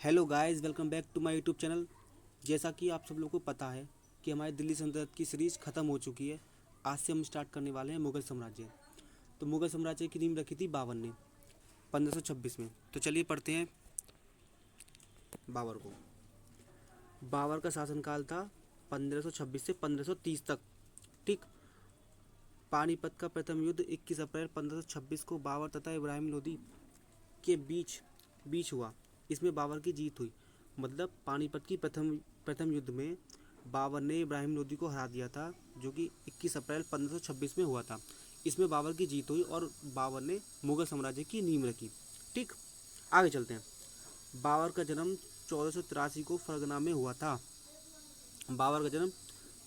Hello guys, welcome back to my YouTube channel. जैसा कि आप सब लोगों को पता है कि हमारी दिल्ली सल्तनत की सीरीज़ ख़त्म हो चुकी है। आज से हम स्टार्ट करने वाले हैं मुग़ल साम्राज्य। तो मुग़ल साम्राज्य की नींव रखी थी बाबर ने 1526 में। तो चलिए पढ़ते हैं बाबर को। बाबर का शासनकाल था 1526 से 1530 तक। ठीक। पानीपत का प्रथम युद्ध 21 अप्रैल 1526 को बाबर तथा इब्राहिम लोदी के बीच बीच हुआ। इसमें बाबर की जीत हुई। मतलब पानीपत की प्रथम प्रथम युद्ध में बाबर ने इब्राहिम लोदी को हरा दिया था, जो कि 21 अप्रैल 1526 में हुआ था। इसमें बाबर की जीत हुई और बाबर ने मुगल साम्राज्य की नींव रखी। ठीक। आगे चलते हैं। बाबर का जन्म 1483 को फरगना में हुआ था। बाबर का जन्म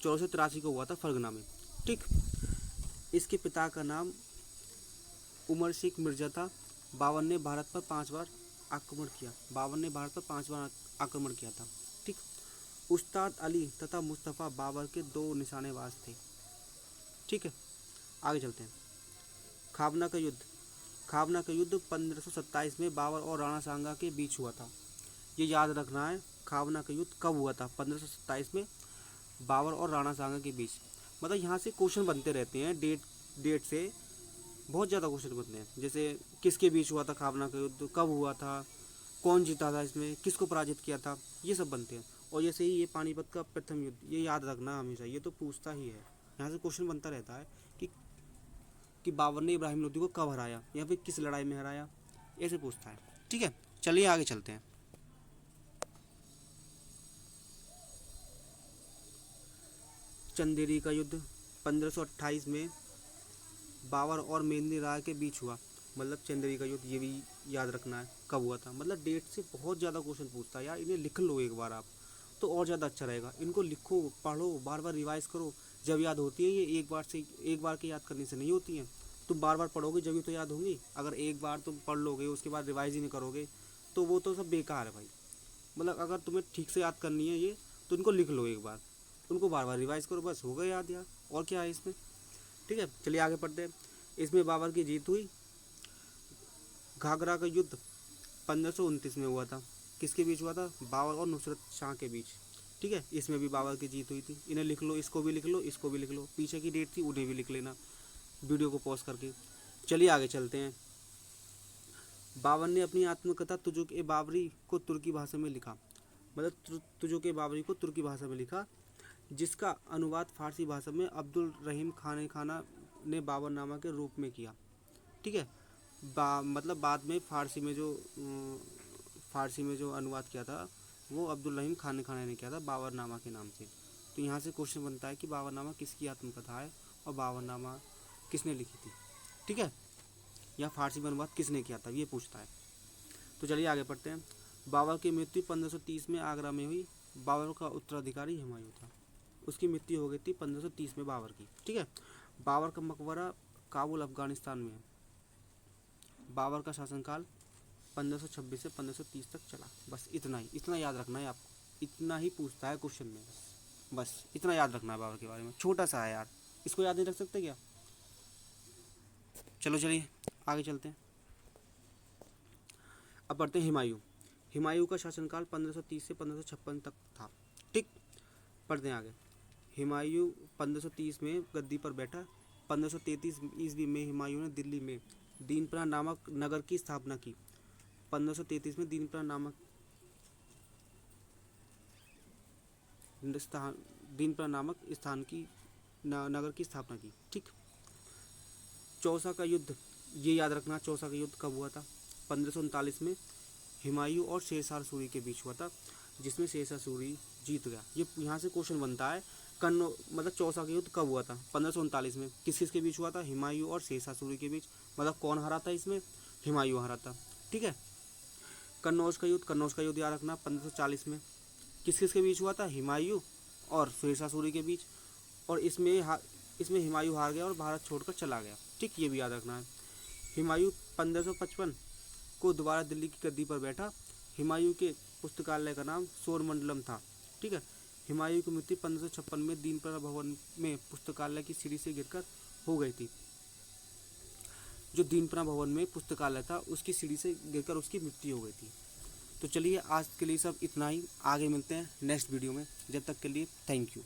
1483 को हुआ था फरगना में। ठीक। इसके पिता का नाम उमर शेख मिर्जा था। बाबर ने भारत पर 5 बार आक्रमण किया। बाबर ने भारत पर 5 बार आक्रमण किया था। ठीक। उस्ताद अली तथा मुस्तफ़ा बाबर के दो निशानेबाज थे। ठीक है। आगे चलते हैं। खाबना का युद्ध। खाबना का युद्ध 1527 में बाबर और राणा सांगा के बीच हुआ था। ये याद रखना है, खाबना का युद्ध कब हुआ था। 1527 में बाबर और राणा सांगा के बीच। मतलब यहाँ से क्वेश्चन बनते रहते हैं, डेट डेट से बहुत ज़्यादा क्वेश्चन बनते हैं। जैसे किसके बीच हुआ था खाबना का युद्ध, कब हुआ था, कौन जीता था इसमें, किसको पराजित किया था, ये सब बनते हैं। और जैसे ही ये पानीपत का प्रथम युद्ध, ये याद रखना हमेशा, ये तो पूछता ही है। यहाँ से क्वेश्चन बनता रहता है कि बाबर ने इब्राहिम लोदी को कब हराया या फिर किस लड़ाई में हराया, ऐसे पूछता है। ठीक है। चलिए आगे चलते हैं। चंदेरी का युद्ध 1528 में बाबर और मेंदिनी राय के बीच हुआ। मतलब चंदेरी का युद्ध, ये भी याद रखना है कब हुआ था। मतलब डेट से बहुत ज़्यादा क्वेश्चन पूछता है यार, इन्हें लिख लो एक बार आप, तो और ज़्यादा अच्छा रहेगा। इनको लिखो, पढ़ो, बार बार रिवाइज करो, जब याद होती है ये। एक बार के याद करने से नहीं होती हैं। तुम बार बार पढ़ोगे जब तो याद होंगी। अगर एक बार तुम पढ़ लोगे उसके बाद रिवाइज ही नहीं करोगे तो वो तो सब बेकार है भाई। मतलब अगर तुम्हें ठीक से याद करनी है ये, तो इनको लिख लो एक बार, उनको बार बार रिवाइज करो, बस हो गया याद यार। और क्या है इसमें। ठीक है। चलिए आगे पढ़ते हैं। इसमें बाबर की जीत हुई। घाघरा का युद्ध 1529 में हुआ था। किसके बीच हुआ था? बाबर और नुसरत शाह के बीच। ठीक है। इसमें भी बाबर की जीत हुई थी। इन्हें लिख लो, इसको भी लिख लो, इसको भी लिख लो, पीछे की डेट थी उन्हें भी लिख लेना वीडियो को पॉज करके। चलिए आगे चलते हैं। बाबर ने अपनी आत्मकथा तुजुक ए बाबरी को तुर्की भाषा में लिखा। मतलब तुजुक ए बाबरी को तुर्की भाषा में लिखा, जिसका अनुवाद फारसी भाषा में अब्दुल रहीम खाने खाना ने बाबरनामा के रूप में किया। ठीक है। मतलब बाद में फारसी में जो अनुवाद किया था वो अब्दुल रहीम खाने खाने ने किया था बाबरनामा के नाम से। तो यहाँ से क्वेश्चन बनता है कि बाबरनामा किसकी आत्मकथा है और बाबरनामा किसने लिखी थी। ठीक है। या फारसी में अनुवाद किसने किया था, ये पूछता है। तो चलिए आगे पढ़ते हैं। बाबर की मृत्यु 1530 में आगरा में हुई। बाबर का उत्तराधिकारी हुमायूं था। उसकी मृत्यु हो गई थी 1530 में बाबर की। ठीक है। बाबर का मकबरा काबुल अफगानिस्तान में है। बाबर का शासनकाल 1526 से 1530 तक चला। बस इतना ही, इतना याद रखना है आपको। इतना ही पूछता है क्वेश्चन में, बस इतना याद रखना है बाबर के बारे में। छोटा सा है यार, इसको याद नहीं रख सकते क्या? चलो चलिए आगे चलते हैं। अब पढ़ते हैं हुमायूं। हुमायूं का शासनकाल 1530 से 1556 तक था। ठीक। पढ़ते हैं आगे। हुमायूं 1530 में गद्दी पर बैठा। 1533 ईस्वी में हुमायूं ने दिल्ली में दीनपरा नामक नगर की स्थापना की। 1533 में दीनपरा नामक स्थान की नगर की स्थापना की। ठीक। चौसा का युद्ध, ये याद रखना, चौसा का युद्ध कब हुआ था? 1539 में हुमायूं और शेरशाह सूरी के बीच हुआ था, जिसमें शेरशाह सूरी जीत गया। ये यहाँ से क्वेश्चन बनता है, कन्नो मतलब चौसा का युद्ध कब हुआ था? 1539 में। किस किस के बीच हुआ था? हुमायूं और शेरशाह सूरी के बीच। मतलब कौन हरा था इसमें? हुमायूं हरा था। ठीक है। कन्नौज का युद्ध याद रखना 1540 में। किस किस के बीच हुआ था? हुमायूं और शेरशाह सूरी के बीच। और इसमें हुमायूं हार गया और भारत छोड़कर चला गया। ठीक। ये भी याद रखना है। हुमायूं 1555 को दोबारा दिल्ली की गद्दी पर बैठा। हुमायूं के पुस्तकालय का नाम सोरमंडलम था। ठीक है। हुमायूं की मृत्यु 1556 में दीनपरा भवन में पुस्तकालय की सीढ़ी से गिरकर हो गई थी। जो दीनपरा भवन में पुस्तकालय था उसकी सीढ़ी से गिरकर उसकी मृत्यु हो गई थी। तो चलिए आज के लिए सब इतना ही, आगे मिलते हैं नेक्स्ट वीडियो में, जब तक के लिए थैंक यू।